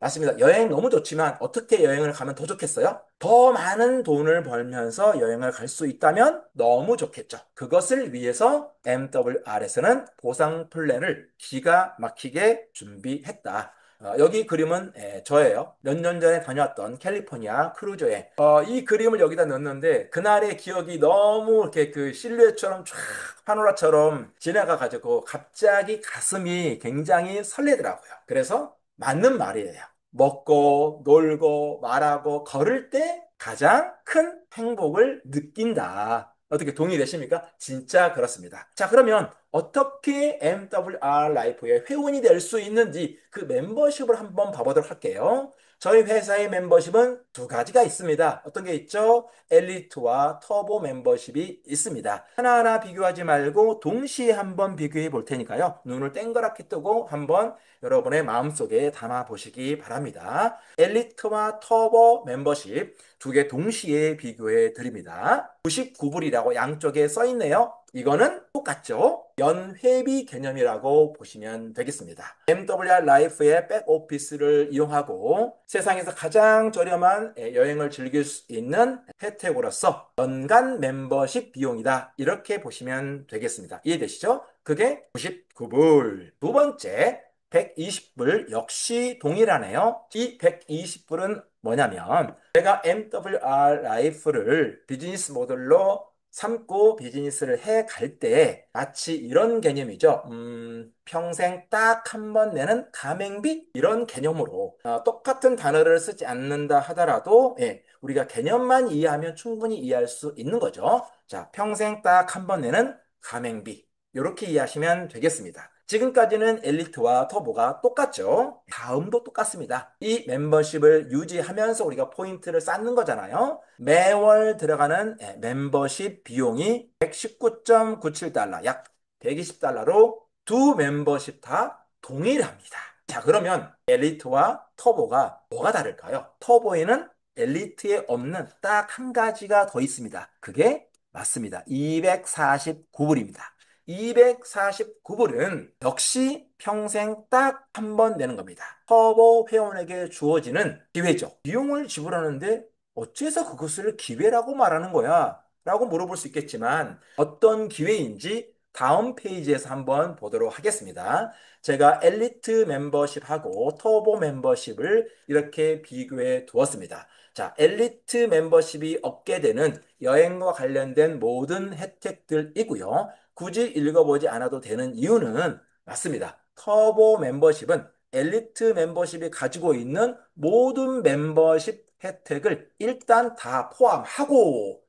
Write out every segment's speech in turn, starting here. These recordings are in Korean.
맞습니다. 여행 너무 좋지만 어떻게 여행을 가면 더 좋겠어요? 더 많은 돈을 벌면서 여행을 갈 수 있다면 너무 좋겠죠. 그것을 위해서 MWR에서는 보상 플랜을 기가 막히게 준비했다. 여기 그림은 저예요. 몇 년 전에 다녀왔던 캘리포니아 크루즈 여행. 이 그림을 여기다 넣었는데 그날의 기억이 너무 이렇게 그 실루엣처럼 쫙 파노라처럼 지나가가지고 갑자기 가슴이 굉장히 설레더라고요. 그래서 맞는 말이에요. 먹고 놀고 말하고 걸을 때 가장 큰 행복을 느낀다. 어떻게 동의되십니까? 진짜 그렇습니다. 자, 그러면 어떻게 MWR 라이프의 회원이 될 수 있는지 그 멤버십을 한번 봐보도록 할게요. 저희 회사의 멤버십은 두 가지가 있습니다. 어떤 게 있죠? 엘리트와 터보 멤버십이 있습니다. 하나하나 비교하지 말고 동시에 한번 비교해 볼 테니까요. 눈을 땡그랗게 뜨고 한번 여러분의 마음속에 담아 보시기 바랍니다. 엘리트와 터보 멤버십 두 개 동시에 비교해 드립니다. 99불이라고 양쪽에 써 있네요. 이거는 똑같죠? 연회비 개념이라고 보시면 되겠습니다. MWR 라이프의 백오피스를 이용하고 세상에서 가장 저렴한 여행을 즐길 수 있는 혜택으로서 연간 멤버십 비용이다. 이렇게 보시면 되겠습니다. 이해되시죠? 그게 99불. 두 번째, 120불 역시 동일하네요. 이 120불은 뭐냐면 제가 MWR 라이프를 비즈니스 모델로 삼고 비즈니스를 해 갈 때 마치 이런 개념이죠. 평생 딱 한 번 내는 가맹비 이런 개념으로 똑같은 단어를 쓰지 않는다 하더라도 우리가 개념만 이해하면 충분히 이해할 수 있는 거죠. 자, 평생 딱 한 번 내는 가맹비 이렇게 이해하시면 되겠습니다. 지금까지는 엘리트와 터보가 똑같죠. 다음도 똑같습니다. 이 멤버십을 유지하면서 우리가 포인트를 쌓는 거잖아요. 매월 들어가는 멤버십 비용이 119.97달러, 약 120달러로 두 멤버십 다 동일합니다. 자, 그러면 엘리트와 터보가 뭐가 다를까요? 터보에는 엘리트에 없는 딱 한 가지가 더 있습니다. 그게 맞습니다. 249불입니다. 249불은 역시 평생 딱 한 번 내는 겁니다. 터보 회원에게 주어지는 기회죠. 비용을 지불하는데 어째서 그것을 기회라고 말하는 거야? 라고 물어볼 수 있겠지만 어떤 기회인지 다음 페이지에서 한번 보도록 하겠습니다. 제가 엘리트 멤버십하고 터보 멤버십을 이렇게 비교해 두었습니다. 자, 엘리트 멤버십이 얻게 되는 여행과 관련된 모든 혜택들이고요. 굳이 읽어보지 않아도 되는 이유는 맞습니다. 터보 멤버십은 엘리트 멤버십이 가지고 있는 모든 멤버십 혜택을 일단 다 포함하고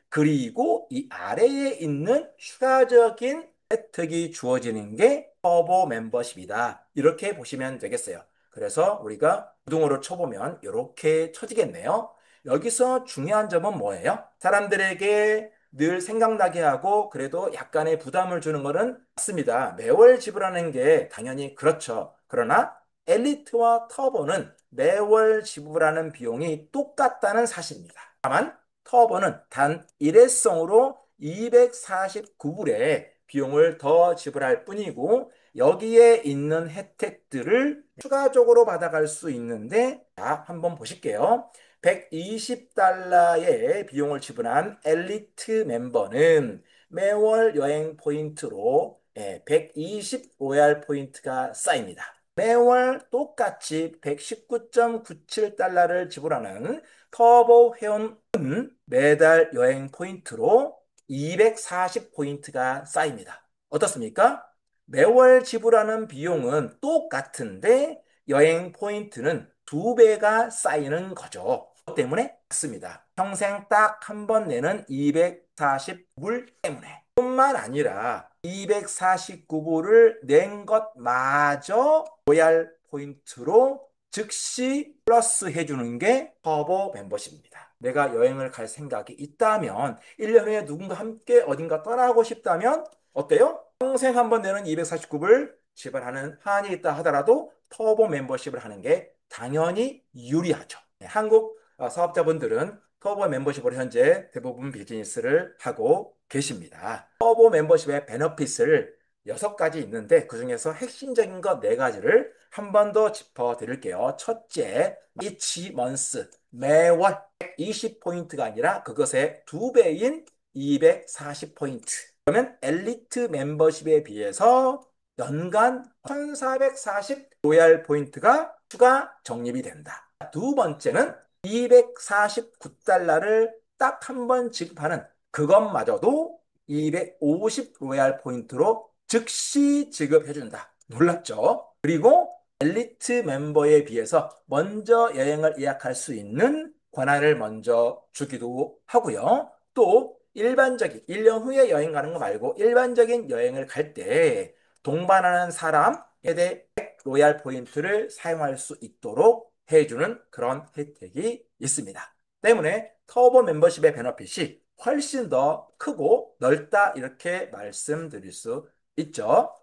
그리고 이 아래에 있는 추가적인 혜택이 주어지는 게 터보 멤버십이다. 이렇게 보시면 되겠어요. 그래서 우리가 구등호를 쳐보면 이렇게 쳐지겠네요. 여기서 중요한 점은 뭐예요? 사람들에게 늘 생각나게 하고 그래도 약간의 부담을 주는 것은 맞습니다. 매월 지불하는 게 당연히 그렇죠. 그러나 엘리트와 터보는 매월 지불하는 비용이 똑같다는 사실입니다. 다만 터보는 단 일회성으로 249불의 비용을 더 지불할 뿐이고 여기에 있는 혜택들을 추가적으로 받아갈 수 있는데 자, 한번 보실게요. 120달러의 비용을 지불한 엘리트 멤버는 매월 여행 포인트로 125알 포인트가 쌓입니다. 매월 똑같이 119.97달러를 지불하는 터보 회원은 매달 여행 포인트로 240포인트가 쌓입니다. 어떻습니까? 매월 지불하는 비용은 똑같은데 여행 포인트는 두 배가 쌓이는 거죠. 그것 때문에 맞습니다. 평생 딱 한 번 내는 240불 때문에 뿐만 아니라 249불을 낸 것마저 로얄 포인트로 즉시 플러스 해주는 게 터보 멤버십입니다. 내가 여행을 갈 생각이 있다면 1년 후에 누군가 함께 어딘가 떠나고 싶다면 어때요? 평생 한 번 내는 249불 지불하는 한이 있다 하더라도 터보 멤버십을 하는 게 당연히 유리하죠. 한국 사업자분들은 터보 멤버십으로 현재 대부분 비즈니스를 하고 계십니다. 터보 멤버십의 베너핏을 6가지 있는데 그중에서 핵심적인 것 4가지를 한 번 더 짚어드릴게요. 첫째, each month, 매월 120포인트가 아니라 그것의 2배인 240포인트. 그러면 엘리트 멤버십에 비해서 연간 1440 로얄 포인트가 추가 적립이 된다. 두 번째는 249달러를 딱 한 번 지급하는 그것마저도 250 로얄 포인트로 즉시 지급해준다. 놀랍죠? 그리고 엘리트 멤버에 비해서 먼저 여행을 예약할 수 있는 권한을 먼저 주기도 하고요. 또 일반적인 1년 후에 여행 가는 거 말고 일반적인 여행을 갈 때 동반하는 사람에 대해 100 로얄 포인트를 사용할 수 있도록 해주는 그런 혜택이 있습니다. 때문에 터보 멤버십의 베너핏이 훨씬 더 크고 넓다 이렇게 말씀드릴 수 있죠.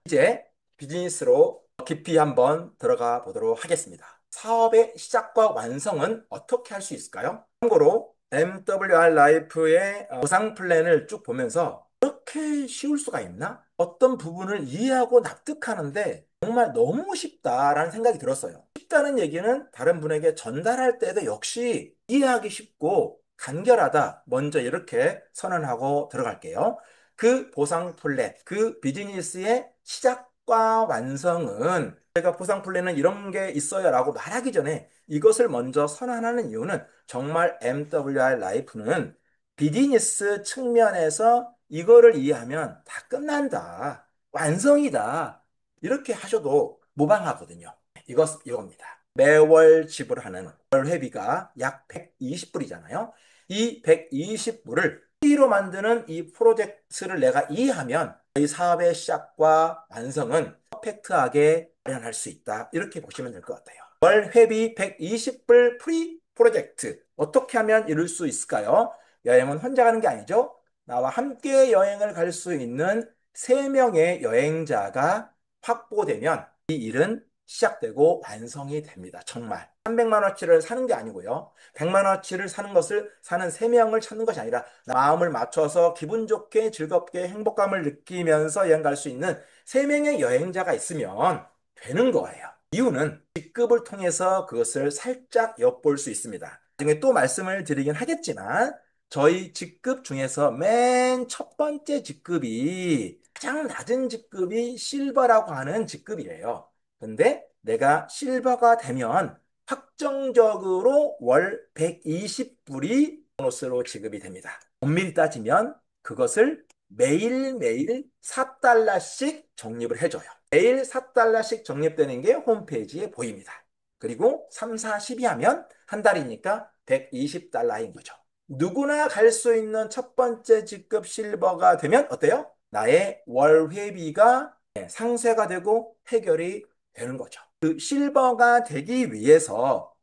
이제 비즈니스로 깊이 한번 들어가 보도록 하겠습니다. 사업의 시작과 완성은 어떻게 할 수 있을까요? 참고로 MWR 라이프의 보상 플랜을 쭉 보면서 이렇게 쉬울 수가 있나? 어떤 부분을 이해하고 납득하는데 정말 너무 쉽다라는 생각이 들었어요. 쉽다는 얘기는 다른 분에게 전달할 때도 역시 이해하기 쉽고 간결하다. 먼저 이렇게 선언하고 들어갈게요. 그 보상 플랜, 그 비즈니스의 시작과 완성은 제가 보상 플랜은 이런 게 있어요 라고 말하기 전에 이것을 먼저 선언하는 이유는 정말 MWR 라이프는 비즈니스 측면에서 이거를 이해하면 다 끝난다. 완성이다. 이렇게 하셔도 무방하거든요. 이겁니다. 매월 지불하는 월 회비가 약 120불이잖아요. 이 120불을 T로 만드는 이 프로젝트를 내가 이해하면 이 사업의 시작과 완성은 퍼펙트하게 마련할 수 있다. 이렇게 보시면 될 것 같아요. 월 회비 120불 프리 프로젝트. 어떻게 하면 이룰 수 있을까요? 여행은 혼자 가는 게 아니죠. 나와 함께 여행을 갈 수 있는 3명의 여행자가 확보되면 이 일은 시작되고 완성이 됩니다. 정말. 300만 원어치를 사는 게 아니고요. 100만 원어치를 사는 것을 사는 3명을 찾는 것이 아니라 마음을 맞춰서 기분 좋게 즐겁게 행복감을 느끼면서 여행 갈 수 있는 3명의 여행자가 있으면 되는 거예요. 이유는 직급을 통해서 그것을 살짝 엿볼 수 있습니다. 나중에 또 말씀을 드리긴 하겠지만 저희 직급 중에서 맨 첫 번째 직급이 가장 낮은 직급이 실버라고 하는 직급이에요. 근데 내가 실버가 되면 확정적으로 월 120불이 보너스로 지급이 됩니다. 엄밀히 따지면 그것을 매일매일 4달러씩 적립을 해줘요. 매일 4달러씩 적립되는 게 홈페이지에 보입니다. 그리고 3, 4, 12 하면 한 달이니까 120달러인 거죠. 누구나 갈 수 있는 첫 번째 직급 실버가 되면 어때요? 나의 월 회비가 상쇄가 되고 해결이 되는 거죠. 그 실버가 되기 위해서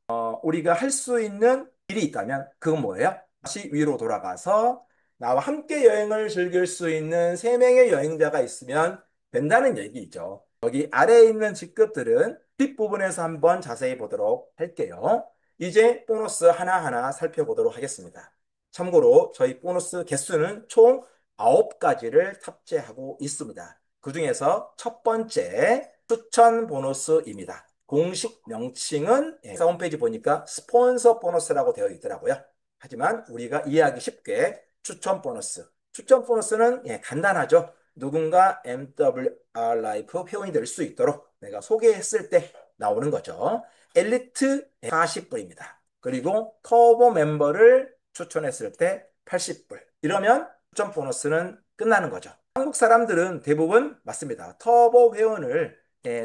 우리가 할 수 있는 일이 있다면 그건 뭐예요? 다시 위로 돌아가서 나와 함께 여행을 즐길 수 있는 3명의 여행자가 있으면 된다는 얘기죠. 여기 아래에 있는 직급들은 뒷부분에서 한번 자세히 보도록 할게요. 이제 보너스 하나하나 살펴보도록 하겠습니다. 참고로 저희 보너스 개수는 총 9가지를 탑재하고 있습니다. 그 중에서 첫 번째 추천 보너스입니다. 공식 명칭은 회사 홈페이지 보니까 스폰서 보너스라고 되어 있더라고요. 하지만 우리가 이해하기 쉽게 추천 보너스. 추천 보너스는 간단하죠. 누군가 MWR 라이프 회원이 될 수 있도록 내가 소개했을 때 나오는 거죠. 엘리트 40불입니다. 그리고 터보 멤버를 추천했을 때 80불. 이러면 추천 보너스는 끝나는 거죠. 한국 사람들은 대부분 맞습니다. 터보 회원을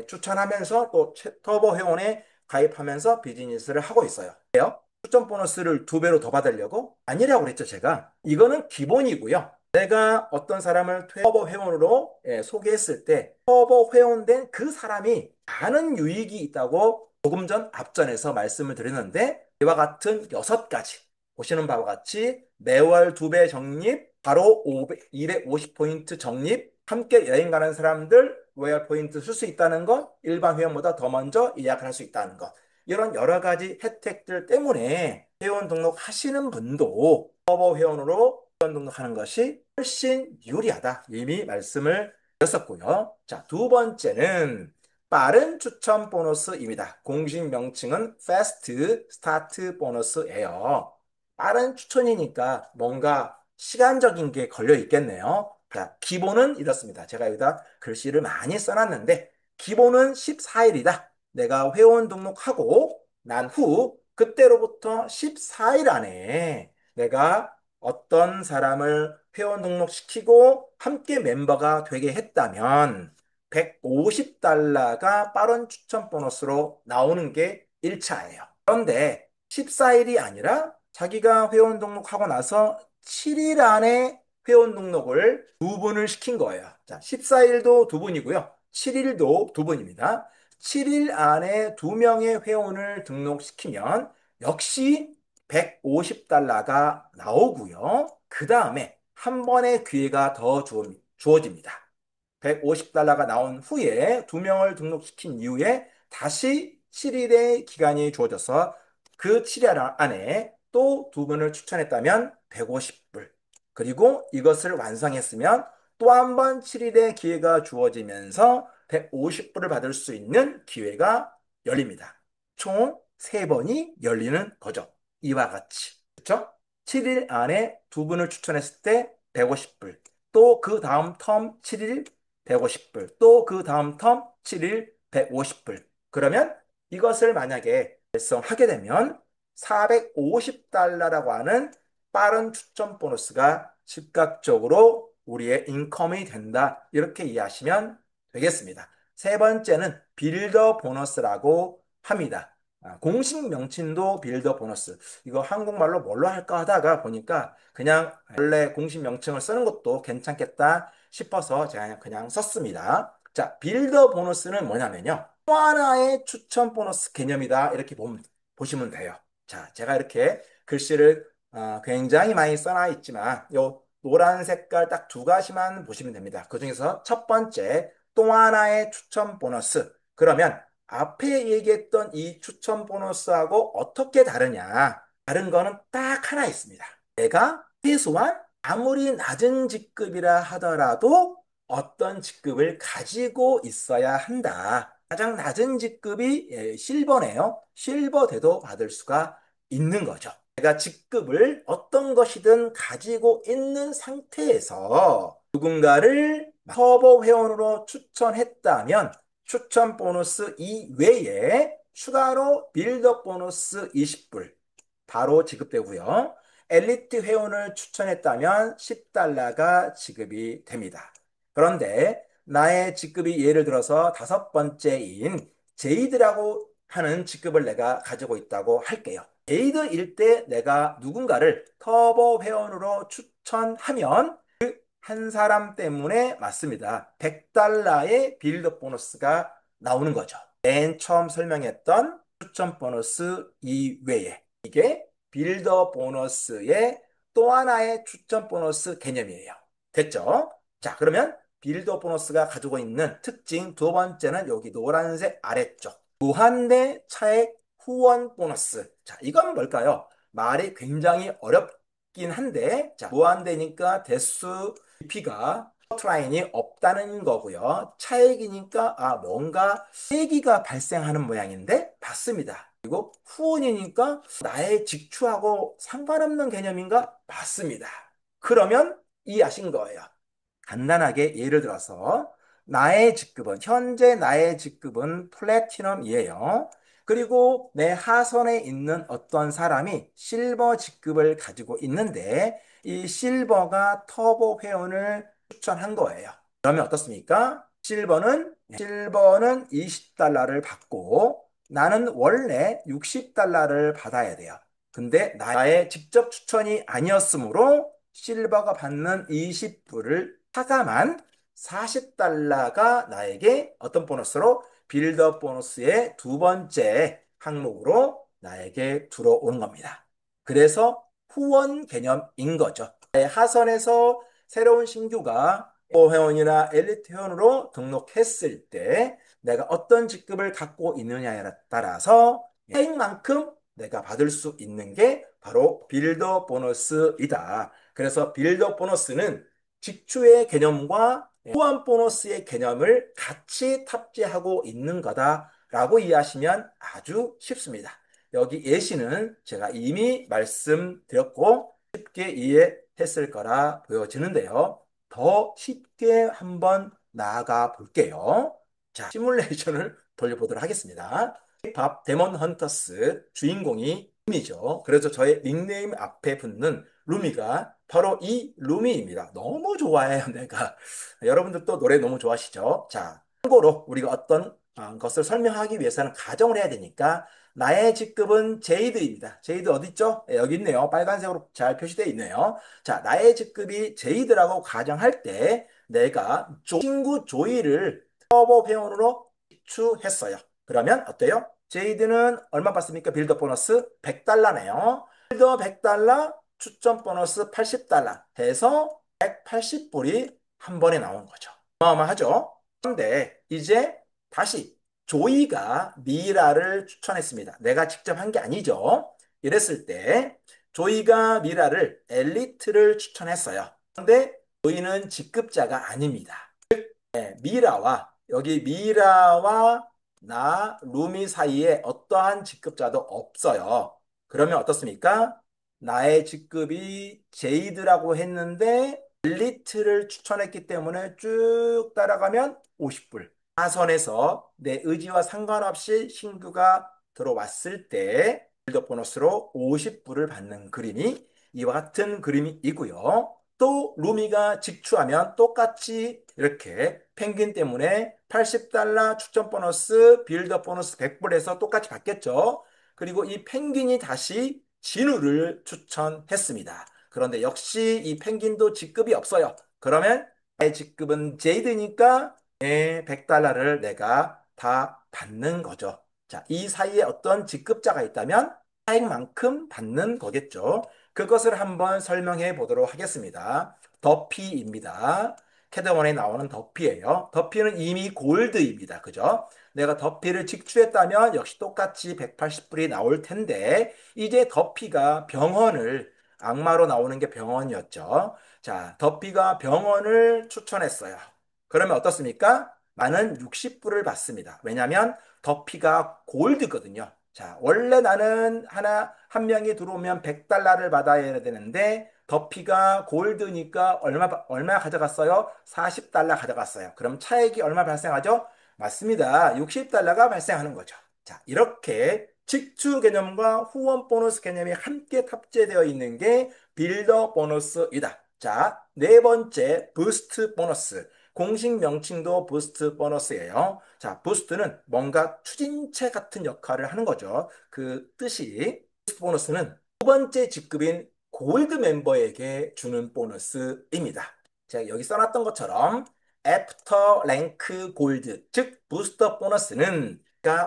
추천하면서 또 터보 회원에 가입하면서 비즈니스를 하고 있어요. 추천 보너스를 2배로 더 받으려고? 아니라고 그랬죠, 제가. 이거는 기본이고요. 내가 어떤 사람을 터보 회원으로 소개했을 때 터보 회원된 그 사람이 많은 유익이 있다고 조금 전 앞전에서 말씀을 드렸는데 이와 같은 6가지 보시는 바와 같이 매월 2배 적립, 바로 250포인트 적립, 함께 여행 가는 사람들 로얄 포인트 쓸 수 있다는 것, 일반 회원보다 더 먼저 예약을 할 수 있다는 것. 이런 여러 가지 혜택들 때문에 회원 등록하시는 분도 서버 회원으로 회원 등록하는 것이 훨씬 유리하다. 이미 말씀을 드렸었고요. 자, 두 번째는 빠른 추천 보너스입니다. 공식 명칭은 Fast Start 보너스예요. 빠른 추천이니까 뭔가 시간적인 게 걸려 있겠네요. 자, 기본은 이렇습니다. 제가 여기다 글씨를 많이 써놨는데, 기본은 14일이다. 내가 회원 등록하고 난 후, 그때로부터 14일 안에 내가 어떤 사람을 회원 등록시키고 함께 멤버가 되게 했다면, 150달러가 빠른 추천 보너스로 나오는 게 1차예요. 그런데 14일이 아니라 자기가 회원 등록하고 나서 7일 안에 회원 등록을 두 분을 시킨 거예요. 자, 14일도 두 분이고요. 7일도 두 분입니다. 7일 안에 두 명의 회원을 등록시키면 역시 150달러가 나오고요. 그 다음에 한 번의 기회가 더 주어집니다. 150달러가 나온 후에 두 명을 등록시킨 이후에 다시 7일의 기간이 주어져서 그 7일 안에 또 두 분을 추천했다면 150불. 그리고 이것을 완성했으면 또 한 번 7일의 기회가 주어지면서 150불을 받을 수 있는 기회가 열립니다. 총 3번이 열리는 거죠. 이와 같이. 그렇죠? 7일 안에 두 분을 추천했을 때 150불. 또 그 다음 텀 7일 150불. 또 그 다음 텀 7일 150불. 그러면 이것을 만약에 달성하게 되면 450달러라고 하는 빠른 추천 보너스가 즉각적으로 우리의 인컴이 된다. 이렇게 이해하시면 되겠습니다. 세 번째는 빌더 보너스라고 합니다. 공식 명칭도 빌더 보너스. 이거 한국말로 뭘로 할까 하다가 보니까 그냥 원래 공식 명칭을 쓰는 것도 괜찮겠다 싶어서 제가 그냥 썼습니다. 자, 빌더 보너스는 뭐냐면요. 또 하나의 추천 보너스 개념이다. 이렇게 보시면 돼요. 자, 제가 이렇게 글씨를 굉장히 많이 써놔 있지만 요 노란 색깔 딱 두 가지만 보시면 됩니다. 그 중에서 첫 번째, 또 하나의 추천 보너스. 그러면 앞에 얘기했던 이 추천 보너스하고 어떻게 다르냐? 다른 거는 딱 하나 있습니다. 내가 최소한 아무리 낮은 직급이라 하더라도 어떤 직급을 가지고 있어야 한다. 가장 낮은 직급이 실버네요. 실버 대도 받을 수가 있는 거죠. 내가 직급을 어떤 것이든 가지고 있는 상태에서 누군가를 터보 회원으로 추천했다면 추천 보너스 이외에 추가로 빌더 보너스 20불 바로 지급되고요. 엘리트 회원을 추천했다면 10달러가 지급이 됩니다. 그런데 나의 직급이 예를 들어서 다섯 번째인 제이드라고 하는 직급을 내가 가지고 있다고 할게요. 제이드일 때 내가 누군가를 터보 회원으로 추천하면 한 사람 때문에 맞습니다. 100달러의 빌드 보너스가 나오는 거죠. 맨 처음 설명했던 추천 보너스 이외에 이게 빌더 보너스의 또 하나의 추천 보너스 개념이에요. 됐죠? 자, 그러면 빌더 보너스가 가지고 있는 특징 두 번째는 여기 노란색 아래쪽 무한대 차액 후원 보너스. 자, 이건 뭘까요? 말이 굉장히 어렵긴 한데 자, 무한대니까 대수 깊이가 커트라인이 없다는 거고요. 차액이니까 뭔가 세기가 발생하는 모양인데 맞습니다. 그리고 후원이니까 나의 직추하고 상관없는 개념인가? 맞습니다. 그러면 이해하신 거예요. 간단하게 예를 들어서 현재 나의 직급은 플래티넘이에요. 그리고 내 하선에 있는 어떤 사람이 실버 직급을 가지고 있는데 이 실버가 터보 회원을 추천한 거예요. 그러면 어떻습니까? 실버는 20달러를 받고 나는 원래 60달러를 받아야 돼요. 근데 나의 직접 추천이 아니었으므로 실버가 받는 20불을 차감한 40달러가 나에게 어떤 보너스로 빌더 보너스의 두 번째 항목으로 나에게 들어오는 겁니다. 그래서 후원 개념인 거죠. 하선에서 새로운 신규가 회원이나 엘리트 회원으로 등록했을 때 내가 어떤 직급을 갖고 있느냐에 따라서 차익만큼 내가 받을 수 있는 게 바로 빌더 보너스이다. 그래서 빌더 보너스는 직추의 개념과 후원 보너스의 개념을 같이 탑재하고 있는 거다라고 이해하시면 아주 쉽습니다. 여기 예시는 제가 이미 말씀드렸고 쉽게 이해했을 거라 보여지는데요. 더 쉽게 한번 나아가 볼게요. 자, 시뮬레이션을 돌려보도록 하겠습니다. 밥 데몬 헌터스 주인공이 루미죠. 그래서 저의 닉네임 앞에 붙는 루미가 바로 이 루미입니다. 너무 좋아해요, 내가. 여러분들도 노래 너무 좋아하시죠? 자, 참고로 우리가 어떤 것을 설명하기 위해서는 가정을 해야 되니까 나의 직급은 제이드입니다. 제이드 어디 있죠? 네, 여기 있네요. 빨간색으로 잘 표시되어 있네요. 자, 나의 직급이 제이드라고 가정할 때 내가 친구 조이를 서버 회원으로 추했어요. 그러면 어때요? 제이드는 얼마 받습니까? 빌더 보너스 100달러네요. 빌더 100달러, 추천 보너스 80달러 해서 180불이 한 번에 나온 거죠. 어마어마하죠? 그런데 이제 다시 조이가 미라를 추천했습니다. 내가 직접 한 게 아니죠. 이랬을 때 조이가 미라를 엘리트를 추천했어요. 그런데 조이는 직급자가 아닙니다. 미라와 여기 미라와 나 루미 사이에 어떠한 직급자도 없어요. 그러면 어떻습니까? 나의 직급이 제이드라고 했는데 엘리트를 추천했기 때문에 쭉 따라가면 50불. 하선에서 내 의지와 상관없이 신규가 들어왔을 때 빌드 보너스로 50불을 받는 그림이 이와 같은 그림이고요. 또 루미가 직추하면 똑같이 이렇게 펭귄 때문에 80달러 추천 보너스, 빌더 보너스 100불에서 똑같이 받겠죠. 그리고 이 펭귄이 다시 진우를 추천했습니다. 그런데 역시 이 펭귄도 직급이 없어요. 그러면 나의 직급은 제이드니까 내 100달러를 내가 다 받는 거죠. 자, 이 사이에 어떤 직급자가 있다면 차액만큼 받는 거겠죠. 그것을 한번 설명해 보도록 하겠습니다. 더피입니다. 캐드원에 나오는 더피예요. 더피는 이미 골드입니다. 그죠? 내가 더피를 직추했다면 역시 똑같이 180불이 나올 텐데 이제 더피가 병원을 악마로 나오는 게 병원이었죠. 자, 더피가 병원을 추천했어요. 그러면 어떻습니까? 나는 60불을 받습니다. 왜냐하면 더피가 골드거든요. 자, 원래 나는 한 명이 들어오면 100달러를 받아야 되는데, 더피가 골드니까 얼마 가져갔어요? 40달러 가져갔어요. 그럼 차액이 얼마 발생하죠? 맞습니다. 60달러가 발생하는 거죠. 자, 이렇게 직주 개념과 후원 보너스 개념이 함께 탑재되어 있는 게 빌더 보너스이다. 자, 네 번째, 부스트 보너스. 공식 명칭도 부스트 보너스예요. 자, 부스트는 뭔가 추진체 같은 역할을 하는 거죠. 그 뜻이 부스트 보너스는 두 번째 직급인 골드 멤버에게 주는 보너스입니다. 제가 여기 써놨던 것처럼 애프터 랭크 골드, 즉 부스터 보너스는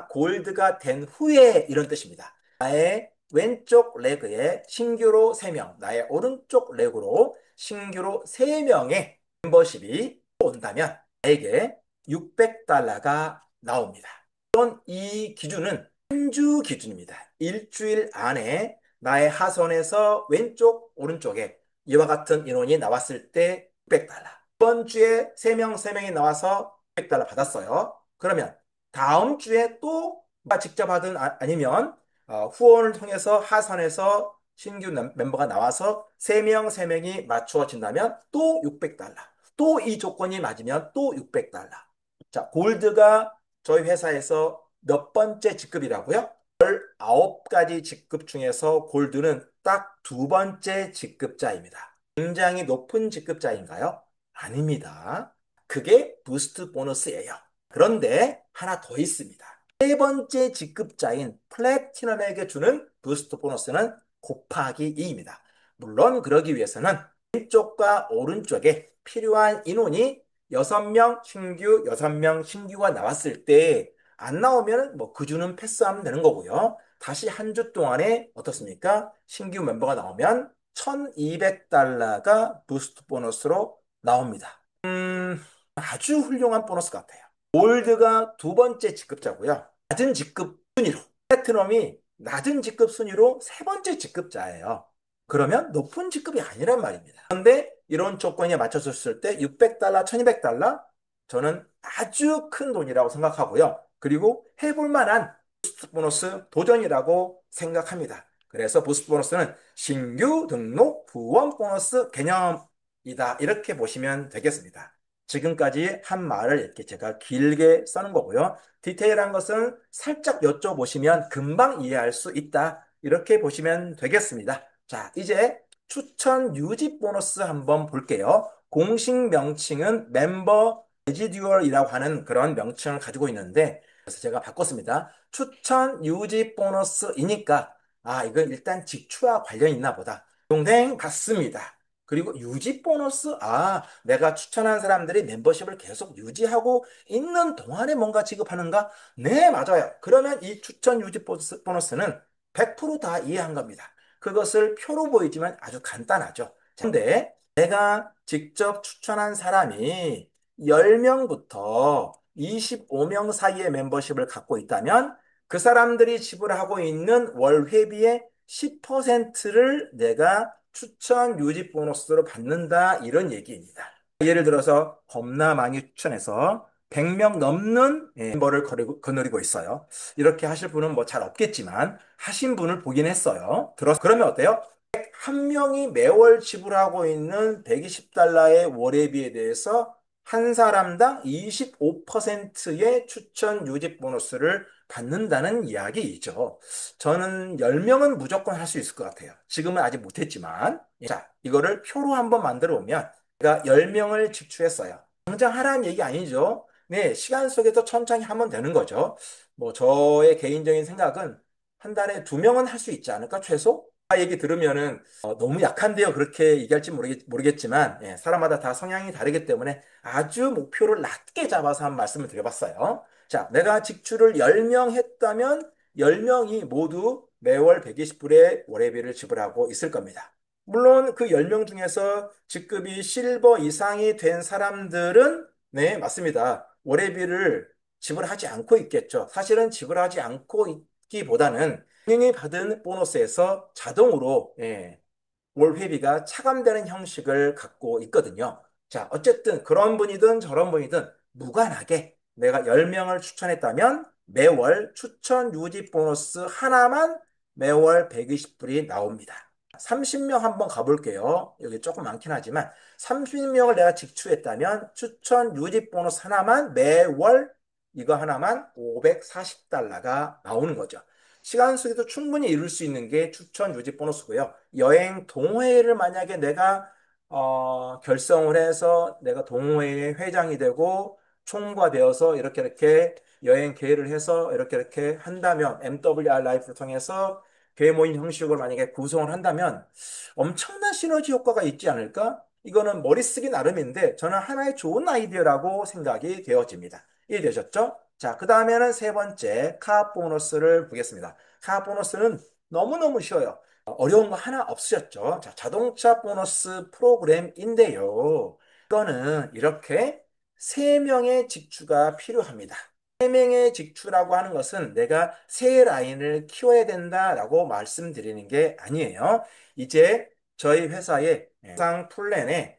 골드가 된 후에 이런 뜻입니다. 나의 왼쪽 레그에 신규로 3명, 나의 오른쪽 레그로 신규로 3명의 멤버십이 온다면 나에게 600달러가 나옵니다. 물론 이 기준은 한 주 기준입니다. 일주일 안에 나의 하선에서 왼쪽, 오른쪽에 이와 같은 인원이 나왔을 때 600달러. 이번 주에 3명이 나와서 600달러 받았어요. 그러면 다음 주에 또 직접 하든 아니면 후원을 통해서 하선에서 신규 멤버가 나와서 3명이 맞추어진다면 또 600달러. 또 이 조건이 맞으면 또 600달러. 자, 골드가 저희 회사에서 몇 번째 직급이라고요? 19가지 직급 중에서 골드는 딱 두 번째 직급자입니다. 굉장히 높은 직급자인가요? 아닙니다. 그게 부스트 보너스예요. 그런데 하나 더 있습니다. 세 번째 직급자인 플래티넘에게 주는 부스트 보너스는 곱하기 2입니다. 물론 그러기 위해서는 왼쪽과 오른쪽에 필요한 인원이 6명 신규, 6명 신규가 나왔을 때 안 나오면 뭐 그 주는 패스하면 되는 거고요. 다시 한 주 동안에 어떻습니까? 신규 멤버가 나오면 1200달러가 부스트 보너스로 나옵니다. 아주 훌륭한 보너스 같아요. 골드가 두 번째 직급자고요. 낮은 직급 순위로. 플래티넘이 낮은 직급 순위로 세 번째 직급자예요. 그러면 높은 직급이 아니란 말입니다. 그런데 이런 조건에 맞춰졌을 때 600달러, 1200달러? 저는 아주 큰 돈이라고 생각하고요. 그리고 해볼 만한 부스트 보너스 도전이라고 생각합니다. 그래서 부스트 보너스는 신규 등록 후원 보너스 개념이다. 이렇게 보시면 되겠습니다. 지금까지 한 말을 이렇게 제가 길게 써는 거고요. 디테일한 것은 살짝 여쭤보시면 금방 이해할 수 있다. 이렇게 보시면 되겠습니다. 자, 이제 추천 유지 보너스 한번 볼게요. 공식 명칭은 멤버 레지듀얼이라고 하는 그런 명칭을 가지고 있는데, 그래서 제가 바꿨습니다. 추천 유지 보너스이니까, 이건 일단 직추와 관련이 있나 보다. 동생 같습니다. 그리고 유지 보너스, 내가 추천한 사람들이 멤버십을 계속 유지하고 있는 동안에 뭔가 지급하는가? 네, 맞아요. 그러면 이 추천 유지 보너스는 100%다 이해한 겁니다. 그것을 표로 보이지만 아주 간단하죠. 근데 내가 직접 추천한 사람이 10명부터 25명 사이의 멤버십을 갖고 있다면 그 사람들이 지불하고 있는 월 회비의 10%를 내가 추천 유지 보너스로 받는다 이런 얘기입니다. 예를 들어서 겁나 많이 추천해서 100명 넘는 멤버를 거느리고 있어요. 이렇게 하실 분은 뭐 잘 없겠지만 하신 분을 보긴 했어요. 그러면 어때요? 한 명이 매월 지불하고 있는 120달러의 월회비에 대해서 한 사람당 25%의 추천 유지 보너스를 받는다는 이야기이죠. 저는 10명은 무조건 할 수 있을 것 같아요. 지금은 아직 못했지만. 자, 이거를 표로 한번 만들어 보면 제가 10명을 집중했어요. 당장 하라는 얘기 아니죠. 네, 시간 속에서 천천히 하면 되는 거죠. 뭐 저의 개인적인 생각은 한 달에 2명은 할 수 있지 않을까, 최소? 얘기 들으면은 너무 약한데요. 그렇게 얘기할지 모르겠지만 사람마다 다 성향이 다르기 때문에 아주 목표를 낮게 잡아서 한 말씀을 드려봤어요. 자, 내가 직출을 10명 했다면 10명이 모두 매월 120불의 월회비를 지불하고 있을 겁니다. 물론 그 10명 중에서 직급이 실버 이상이 된 사람들은 네, 맞습니다. 월회비를 지불하지 않고 있겠죠. 사실은 지불하지 않고 있기보다는 본인이 받은 보너스에서 자동으로 월 회비가 차감되는 형식을 갖고 있거든요. 자, 어쨌든 그런 분이든 저런 분이든 무관하게 내가 10명을 추천했다면 매월 추천 유지 보너스 하나만 매월 120불이 나옵니다. 30명 한번 가볼게요. 여기 조금 많긴 하지만 30명을 내가 직추했다면 추천 유지 보너스 하나만 매월 이거 하나만 540달러가 나오는 거죠. 시간 속에도 충분히 이룰 수 있는 게 추천 유지 보너스고요. 여행 동호회를 만약에 내가 결성을 해서 내가 동호회의 회장이 되고 총무가 되어서 이렇게 여행 계획을 해서 이렇게 한다면 MWR 라이프를 통해서 계모임 형식으로 만약에 구성을 한다면 엄청난 시너지 효과가 있지 않을까? 이거는 머리 쓰기 나름인데 저는 하나의 좋은 아이디어라고 생각이 되어집니다. 이해되셨죠? 자, 그 다음에는 세 번째 카 보너스를 보겠습니다. 카 보너스는 너무너무 쉬워요. 어려운 거 하나 없으셨죠? 자, 자동차 보너스 프로그램인데요. 이거는 이렇게 세명의 직주가 필요합니다. 세명의 직주라고 하는 것은 내가 세 라인을 키워야 된다라고 말씀드리는 게 아니에요. 이제 저희 회사의 보상 플랜의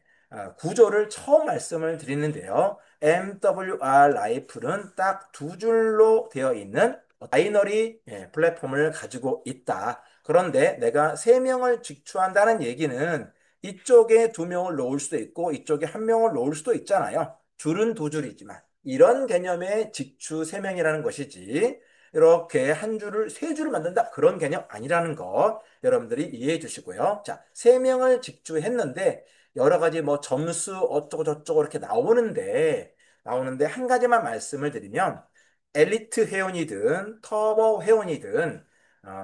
구조를 처음 말씀을 드리는데요. MWR 라이프는 딱 두 줄로 되어 있는 바이너리 플랫폼을 가지고 있다. 그런데 내가 세 명을 직추한다는 얘기는 이쪽에 2명을 놓을 수도 있고 이쪽에 1명을 놓을 수도 있잖아요. 줄은 두 줄이지만 이런 개념의 직추 세 명이라는 것이지 이렇게 한 줄을 세 줄을 만든다 그런 개념 아니라는 거 여러분들이 이해해 주시고요. 자, 세 명을 직추했는데 여러 가지 뭐 점수 어쩌고 저쩌고 이렇게 나오는데 한 가지만 말씀을 드리면 엘리트 회원이든 터보 회원이든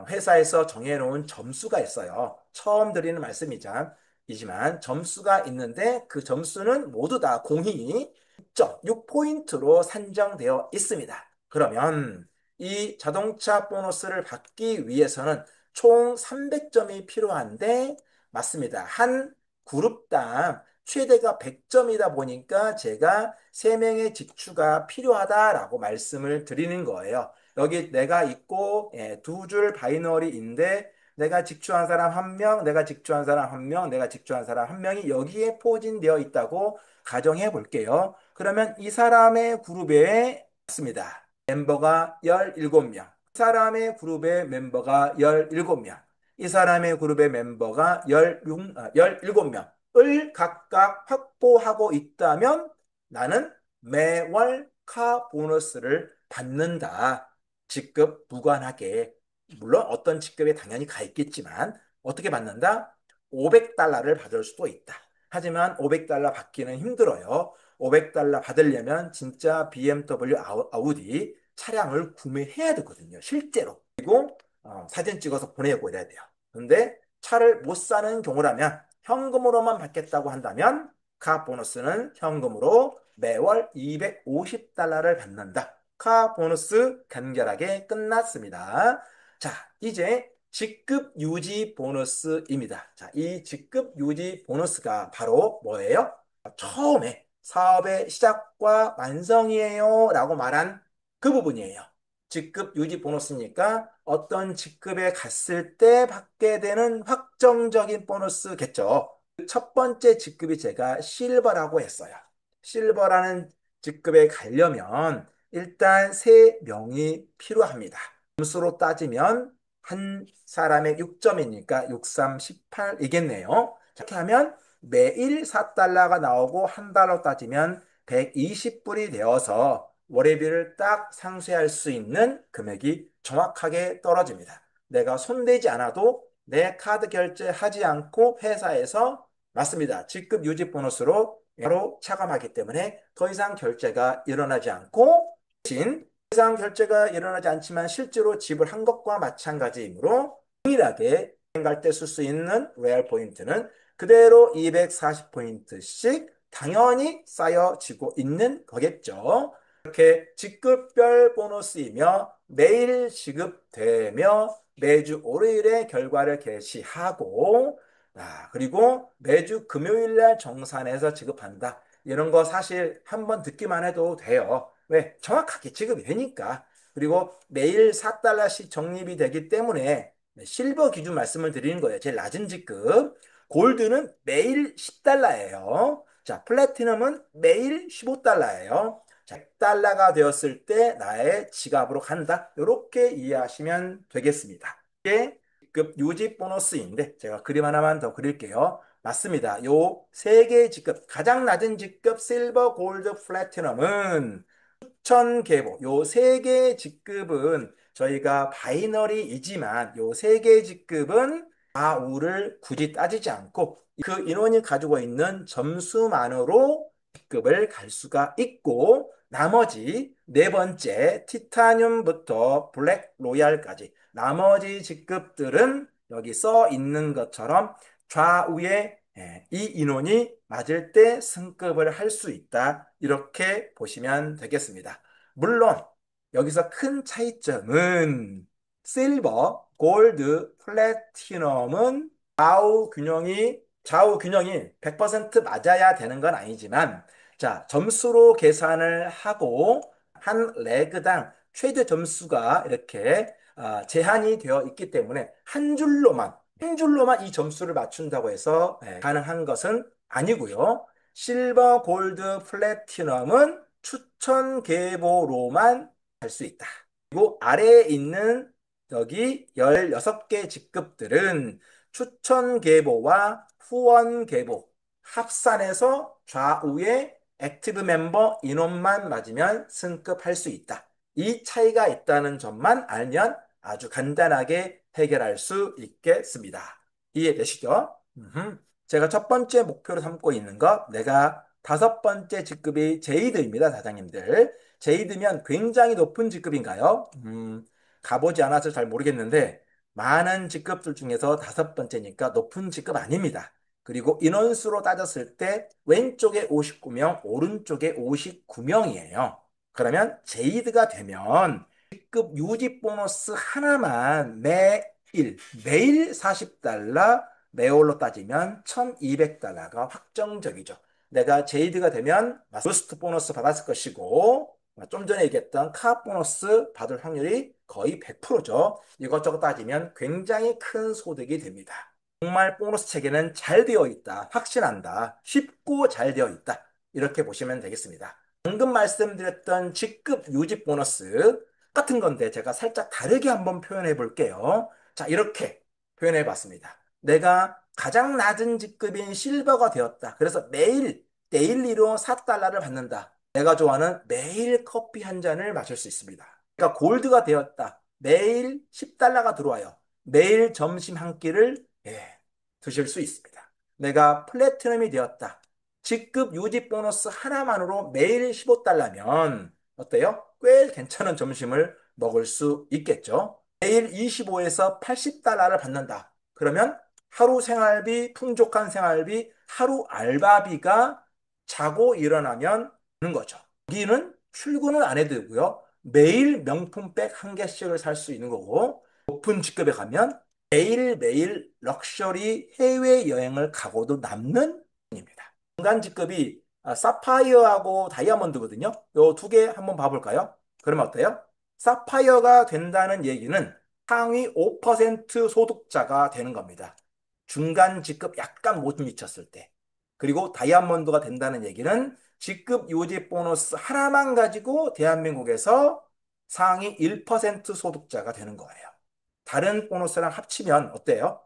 회사에서 정해놓은 점수가 있어요. 처음 드리는 말씀이지만 점수가 있는데 그 점수는 모두 다 공히 6.6포인트로 산정되어 있습니다. 그러면 이 자동차 보너스를 받기 위해서는 총 300점이 필요한데 맞습니다. 한 그룹당 최대가 100점이다 보니까 제가 3명의 직추가 필요하다라고 말씀을 드리는 거예요. 여기 내가 있고 두 줄 바이너리인데 내가 직주한 사람 한 명, 내가 직주한 사람 한 명, 내가 직주한 사람 한 명이 여기에 포진되어 있다고 가정해 볼게요. 그러면 이 사람의 그룹에 있습니다. 멤버가 17명. 이 사람의 그룹의 멤버가 17명. 이 사람의 그룹의 멤버가 17명을 각각 확보하고 있다면 나는 매월 카 보너스를 받는다. 직급 무관하게. 물론 어떤 직급에 당연히 가 있겠지만 어떻게 받는다? 500달러를 받을 수도 있다. 하지만 500달러 받기는 힘들어요. 500달러 받으려면 진짜 BMW 아우디 차량을 구매해야 되거든요. 실제로. 그리고 사진 찍어서 보내고 이래야 돼요. 근데 차를 못 사는 경우라면 현금으로만 받겠다고 한다면 카 보너스는 현금으로 매월 250달러를 받는다. 카 보너스 간결하게 끝났습니다. 자, 이제 직급 유지 보너스입니다. 자, 이 직급 유지 보너스가 바로 뭐예요? 처음에 사업의 시작과 완성이에요 라고 말한 그 부분이에요. 직급 유지 보너스니까 어떤 직급에 갔을 때 받게 되는 확정적인 보너스겠죠. 첫 번째 직급이 제가 실버라고 했어요. 실버라는 직급에 가려면 일단 세명이 필요합니다. 점수로 따지면 한 사람의 6점이니까 6, 3, 18이겠네요. 이렇게 하면 매일 4달러가 나오고 한 달러 따지면 120불이 되어서 월요일을 딱 상쇄할 수 있는 금액이 정확하게 떨어집니다. 내가 손대지 않아도 내 카드 결제하지 않고 회사에서 맞습니다. 직급 유지 보너스로 바로 차감하기 때문에 더 이상 결제가 일어나지 않고 대신 더 이상 결제가 일어나지 않지만 실제로 지불한 것과 마찬가지이므로 동일하게 여행 갈 때 쓸 수 있는 레알 포인트는 그대로 240포인트씩 당연히 쌓여지고 있는 거겠죠. 이렇게 직급별 보너스이며 매일 지급되며 매주 월요일에 결과를 게시하고 그리고 매주 금요일 날 정산해서 지급한다. 이런 거 사실 한번 듣기만 해도 돼요. 왜? 정확하게 지급이 되니까. 그리고 매일 4달러씩 적립이 되기 때문에 실버 기준 말씀을 드리는 거예요. 제일 낮은 직급. 골드는 매일 10달러예요. 자, 플래티넘은 매일 15달러예요. 자, 100달러가 되었을 때 나의 지갑으로 간다. 이렇게 이해하시면 되겠습니다. 이게 직급 유지 보너스인데 제가 그림 하나만 더 그릴게요. 맞습니다. 요 세 개의 직급, 가장 낮은 직급 실버, 골드, 플래티넘은 추천 계보, 요 세 개의 직급은 저희가 바이너리이지만 요 세 개의 직급은 좌우를 굳이 따지지 않고 그 인원이 가지고 있는 점수만으로 직급을 갈 수가 있고 나머지 네 번째 티타늄부터 블랙 로얄까지 나머지 직급들은 여기 써 있는 것처럼 좌우에 이 인원이 맞을 때 승급을 할 수 있다. 이렇게 보시면 되겠습니다. 물론 여기서 큰 차이점은 실버, 골드, 플래티넘은 좌우 균형이 100% 맞아야 되는 건 아니지만 자, 점수로 계산을 하고 한 레그당 최대 점수가 이렇게 제한이 되어 있기 때문에 한 줄로만 이 점수를 맞춘다고 해서 가능한 것은 아니고요. 실버, 골드, 플래티넘은 추천 계보로만 할 수 있다. 그리고 아래에 있는 여기 16개 직급들은 추천 계보와 후원 계보 합산해서 좌우에 액티브 멤버 인원만 맞으면 승급할 수 있다. 이 차이가 있다는 점만 알면 아주 간단하게 해결할 수 있겠습니다. 이해되시죠? 제가 첫 번째 목표로 삼고 있는 것, 내가 다섯 번째 직급이 제이드입니다, 사장님들. 제이드면 굉장히 높은 직급인가요? 가보지 않아서 잘 모르겠는데, 많은 직급들 중에서 다섯 번째니까 높은 직급 아닙니다. 그리고 인원수로 따졌을 때 왼쪽에 59명, 오른쪽에 59명이에요. 그러면 제이드가 되면 급 유지 보너스 하나만 매일 40달러, 매월로 따지면 1200달러가 확정적이죠. 내가 제이드가 되면 부스트 보너스 받았을 것이고 좀 전에 얘기했던 카 보너스 받을 확률이 거의 100%죠. 이것저것 따지면 굉장히 큰 소득이 됩니다. 정말 보너스 체계는 잘 되어 있다. 확신한다. 쉽고 잘 되어 있다. 이렇게 보시면 되겠습니다. 방금 말씀드렸던 직급 유지 보너스 같은 건데 제가 살짝 다르게 한번 표현해 볼게요. 자, 이렇게 표현해 봤습니다. 내가 가장 낮은 직급인 실버가 되었다. 그래서 매일 데일리로 4달러를 받는다. 내가 좋아하는 매일 커피 한 잔을 마실 수 있습니다. 그러니까 골드가 되었다. 매일 10달러가 들어와요. 매일 점심 한 끼를 드실 수 있습니다. 내가 플래티넘이 되었다. 직급 유지 보너스 하나만으로 매일 15달러면 어때요? 꽤 괜찮은 점심을 먹을 수 있겠죠. 매일 25에서 80달러를 받는다. 그러면 하루 생활비, 풍족한 생활비, 하루 알바비가 자고 일어나면 되는 거죠. 여기는 출근은 안 해도 되고요. 매일 명품백 한 개씩을 살 수 있는 거고, 높은 직급에 가면 매일매일 럭셔리 해외여행을 가고도 남는 입니다. 중간 직급이 사파이어하고 다이아몬드거든요. 요 두 개 한번 봐볼까요? 그러면 어때요? 사파이어가 된다는 얘기는 상위 5% 소득자가 되는 겁니다. 중간 직급 약간 못 미쳤을 때. 그리고 다이아몬드가 된다는 얘기는 직급 유지 보너스 하나만 가지고 대한민국에서 상위 1% 소득자가 되는 거예요. 다른 보너스랑 합치면 어때요?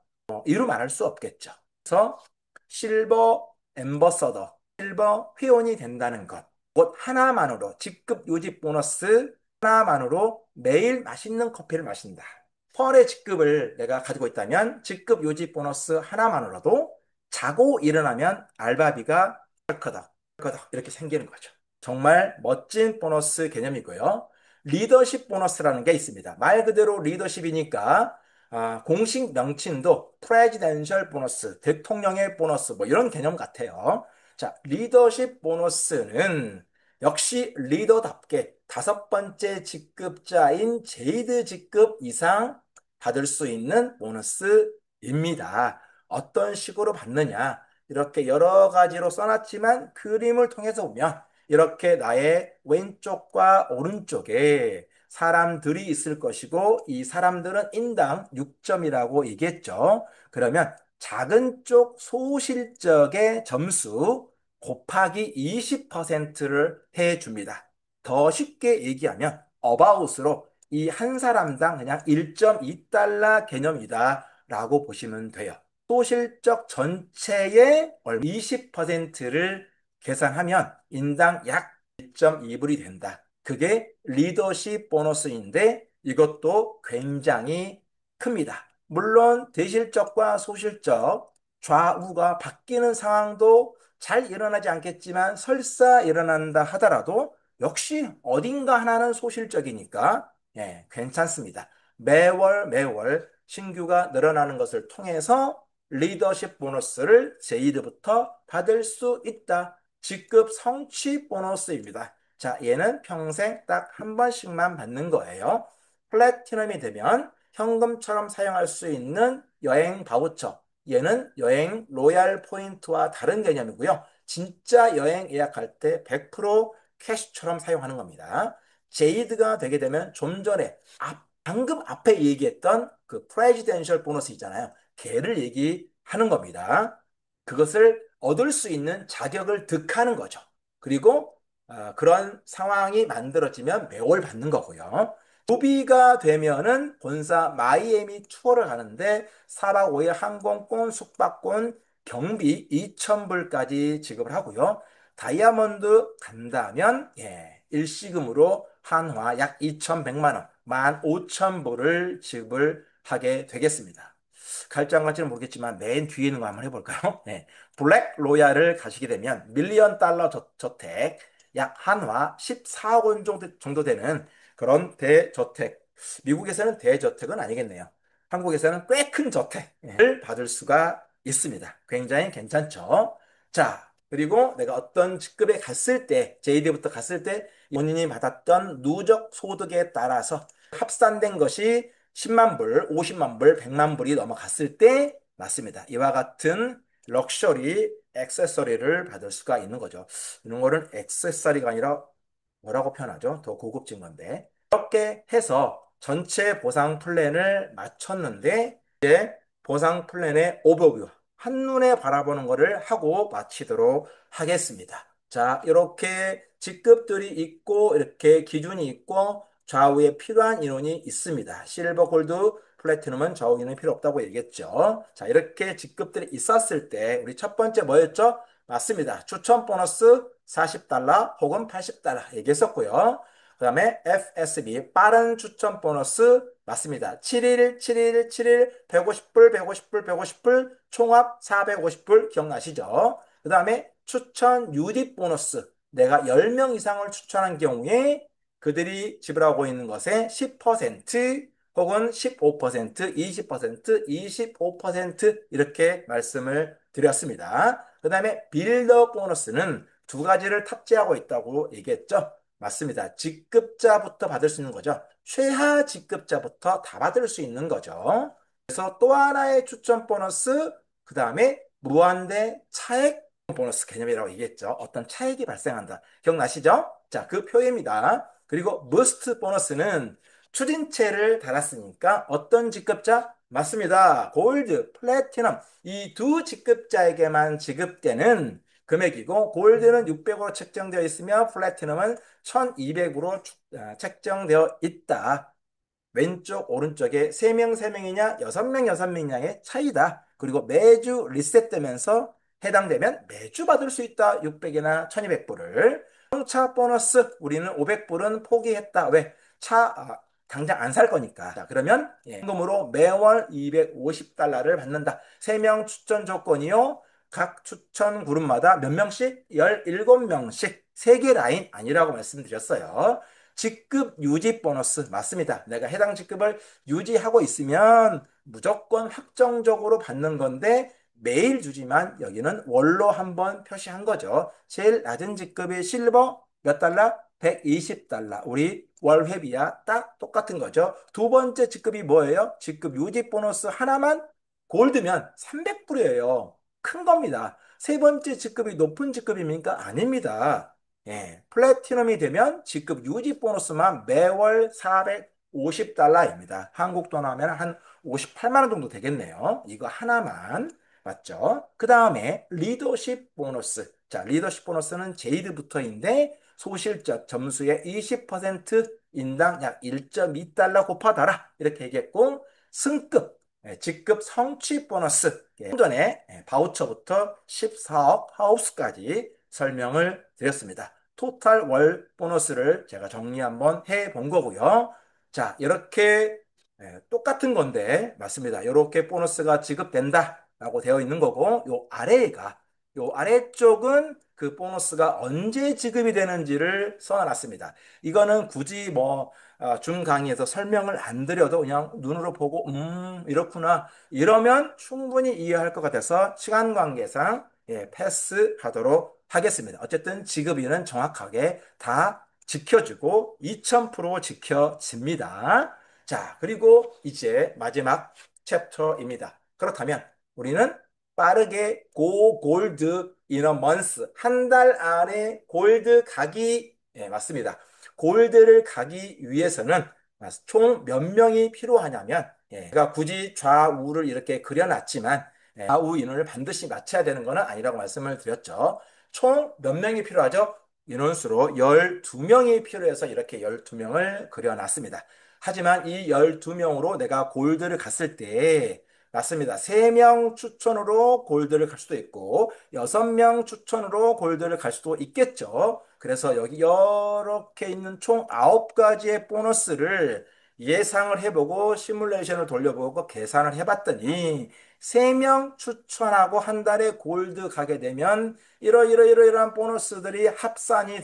이루 말할 수 없겠죠. 그래서 실버 엠버서더, 실버 회원이 된다는 것. 곧 하나만으로 직급 요직 보너스 하나만으로 매일 맛있는 커피를 마신다. 펄의 직급을 내가 가지고 있다면 직급 요직 보너스 하나만으로도 자고 일어나면 알바비가 덜커덕, 덜커덕 이렇게 생기는 거죠. 정말 멋진 보너스 개념이고요. 리더십 보너스라는 게 있습니다. 말 그대로 리더십이니까 공식 명칭도 프레지덴셜 보너스, 대통령의 보너스 뭐 이런 개념 같아요. 자, 리더십 보너스는 역시 리더답게 다섯 번째 직급자인 제이드 직급 이상 받을 수 있는 보너스입니다. 어떤 식으로 받느냐? 이렇게 여러 가지로 써놨지만 그림을 통해서 보면 이렇게 나의 왼쪽과 오른쪽에 사람들이 있을 것이고 이 사람들은 인당 6점이라고 얘기했죠. 그러면 작은 쪽 소실적의 점수 곱하기 20%를 해줍니다. 더 쉽게 얘기하면 어바웃으로 이 한 사람당 그냥 1.2달러 개념이다 라고 보시면 돼요. 소실적 전체의 20%를 계산하면 인당 약 1.2불이 된다. 그게 리더십 보너스인데 이것도 굉장히 큽니다. 물론 대실적과 소실적 좌우가 바뀌는 상황도 잘 일어나지 않겠지만 설사 일어난다 하더라도 역시 어딘가 하나는 소실적이니까 괜찮습니다. 매월 매월 신규가 늘어나는 것을 통해서 리더십 보너스를 제이드부터 받을 수 있다. 직급 성취 보너스입니다. 자, 얘는 평생 딱 한 번씩만 받는 거예요. 플래티넘이 되면 현금처럼 사용할 수 있는 여행 바우처. 얘는 여행 로얄 포인트와 다른 개념이고요. 진짜 여행 예약할 때 100% 캐시처럼 사용하는 겁니다. 제이드가 되게 되면 좀 전에 방금 앞에 얘기했던 그 프레지덴셜 보너스 있잖아요. 걔를 얘기하는 겁니다. 그것을 얻을 수 있는 자격을 득하는 거죠. 그리고 그런 상황이 만들어지면 매월 받는 거고요. 로비가 되면은 본사 마이애미 투어를 가는데 4박 5일 항공권, 숙박권, 경비 2,000불까지 지급을 하고요. 다이아몬드 간다면 일시금으로 한화 약 2,100만 원, 15,000불을 지급을 하게 되겠습니다. 갈지 안 갈지는 모르겠지만 맨 뒤에 있는 거 한번 해볼까요? 네. 블랙 로얄을 가시게 되면 밀리언 달러 저택 약 한화 14억 원 정도 되는 그런 대저택. 미국에서는 대저택은 아니겠네요. 한국에서는 꽤 큰 저택을 받을 수가 있습니다. 굉장히 괜찮죠? 자, 그리고 내가 어떤 직급에 갔을 때, JD부터 갔을 때 본인이 받았던 누적 소득에 따라서 합산된 것이 10만 불, 50만 불, 100만 불이 넘어갔을 때 맞습니다. 이와 같은 럭셔리 액세서리를 받을 수가 있는 거죠. 이런 거는 액세서리가 아니라 뭐라고 표현하죠? 더 고급진 건데. 이렇게 해서 전체 보상 플랜을 마쳤는데 이제 보상 플랜의 오버뷰 한눈에 바라보는 것을 하고 마치도록 하겠습니다. 자, 이렇게 직급들이 있고 이렇게 기준이 있고 좌우에 필요한 인원이 있습니다. 실버, 골드, 플래티넘은 좌우 인원이 필요 없다고 얘기했죠. 자, 이렇게 직급들이 있었을 때 우리 첫 번째 뭐였죠? 맞습니다. 추천 보너스 40달러 혹은 80달러 얘기했었고요. 그 다음에 FSB 빠른 추천 보너스 맞습니다. 7일, 7일, 7일, 150불, 150불, 150불, 총합 450불 기억나시죠? 그 다음에 추천 유닛 보너스 내가 10명 이상을 추천한 경우에 그들이 지불하고 있는 것의 10% 혹은 15%, 20%, 25% 이렇게 말씀을 드렸습니다. 그 다음에 빌더 보너스는 두 가지를 탑재하고 있다고 얘기했죠. 맞습니다. 직급자부터 받을 수 있는 거죠. 최하 직급자부터 다 받을 수 있는 거죠. 그래서 또 하나의 추천 보너스, 그 다음에 무한대 차액 보너스 개념이라고 얘기했죠. 어떤 차액이 발생한다. 기억나시죠? 자, 그 표입니다. 그리고 부스트 보너스는 추진체를 달았으니까 어떤 직급자? 맞습니다. 골드, 플래티넘 이 두 직급자에게만 지급되는 금액이고 골드는 600으로 책정되어 있으며 플래티넘은 1200으로 책정되어 있다. 왼쪽 오른쪽에 3명 3명이냐 6명 6명이냐의 차이다. 그리고 매주 리셋되면서 해당되면 매주 받을 수 있다. 600이나 1200불을. 차 보너스 우리는 500불은 포기했다. 왜? 당장 안 살 거니까. 자, 그러면 현금으로 매월 250달러를 받는다. 3명 추천 조건이요. 각 추천 그룹마다 몇 명씩? 17명씩. 3개 라인 아니라고 말씀드렸어요. 직급 유지 보너스 맞습니다. 내가 해당 직급을 유지하고 있으면 무조건 확정적으로 받는 건데 매일 주지만 여기는 월로 한번 표시한 거죠. 제일 낮은 직급이 실버 몇 달러? 120달러. 우리 월 회비야 딱 똑같은 거죠. 두 번째 직급이 뭐예요? 직급 유지 보너스 하나만 골드면 300불이에요. 큰 겁니다. 세 번째 직급이 높은 직급입니까? 아닙니다. 예, 플래티넘이 되면 직급 유지 보너스만 매월 450달러입니다. 한국 돈 하면 한 58만 원 정도 되겠네요. 이거 하나만. 맞죠? 그 다음에 리더십 보너스. 자, 리더십 보너스는 제이드부터인데 소실적 점수의 20% 인당 약 1.2달러 곱하더라. 이렇게 얘기했고 승급, 직급 성취 보너스. 좀 전에 바우처부터 14억 하우스까지 설명을 드렸습니다. 토탈 월 보너스를 제가 정리 한번 해 본 거고요. 자, 이렇게 똑같은 건데 맞습니다. 이렇게 보너스가 지급된다라고 되어 있는 거고 요 아래쪽은 그 보너스가 언제 지급이 되는지를 써놨습니다. 이거는 굳이 뭐 준 강의에서 설명을 안 드려도 그냥 눈으로 보고 이렇구나 이러면 충분히 이해할 것 같아서 시간 관계상 패스하도록 하겠습니다. 어쨌든 지급일은 정확하게 다 지켜주고 2000% 지켜집니다. 자, 그리고 이제 마지막 챕터입니다. 그렇다면 우리는 빠르게 고 골드 인어 먼스 한 달 안에 골드 가기 맞습니다. 골드를 가기 위해서는 총 몇 명이 필요하냐면 제가 굳이 좌우를 이렇게 그려놨지만 좌우 인원을 반드시 맞춰야 되는 것은 아니라고 말씀을 드렸죠. 총 몇 명이 필요하죠? 인원수로 12명이 필요해서 이렇게 12명을 그려놨습니다. 하지만 이 12명으로 내가 골드를 갔을 때 맞습니다. 3명 추천으로 골드를 갈 수도 있고 6명 추천으로 골드를 갈 수도 있겠죠. 그래서 여기 이렇게 있는 총 9가지의 보너스를 예상을 해보고 시뮬레이션을 돌려보고 계산을 해봤더니 3명 추천하고 한 달에 골드 가게 되면 이러이러이러이러한 보너스들이 합산이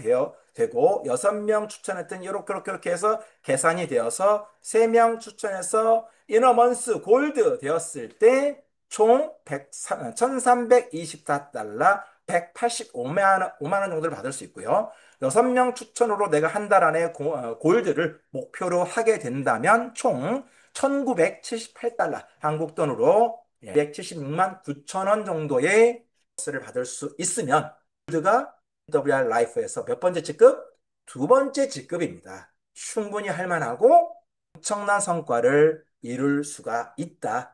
되고 6명 추천했더니 이렇게 해서 계산이 되어서 3명 추천해서 이너먼스 골드 되었을 때 총 1324달러 185만 원 정도를 받을 수 있고요. 6명 추천으로 내가 한 달 안에 골드를 목표로 하게 된다면 총 1978달러 한국 돈으로 176만 9천 원 정도의 보너스를 받을 수 있으면 골드가 WR 라이프에서 몇 번째 직급? 두 번째 직급입니다. 충분히 할 만하고 엄청난 성과를 이룰 수가 있다.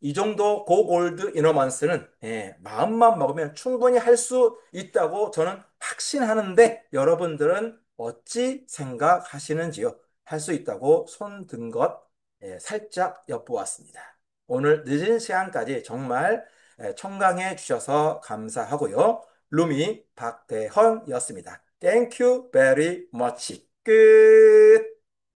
이 정도 고골드 이너먼스는 마음만 먹으면 충분히 할 수 있다고 저는 확신하는데 여러분들은 어찌 생각하시는지요? 할 수 있다고 손 든 것 살짝 엿보았습니다. 오늘 늦은 시간까지 정말 청강해 주셔서 감사하고요. 루미 박대헌이었습니다. Thank you very much. 끝.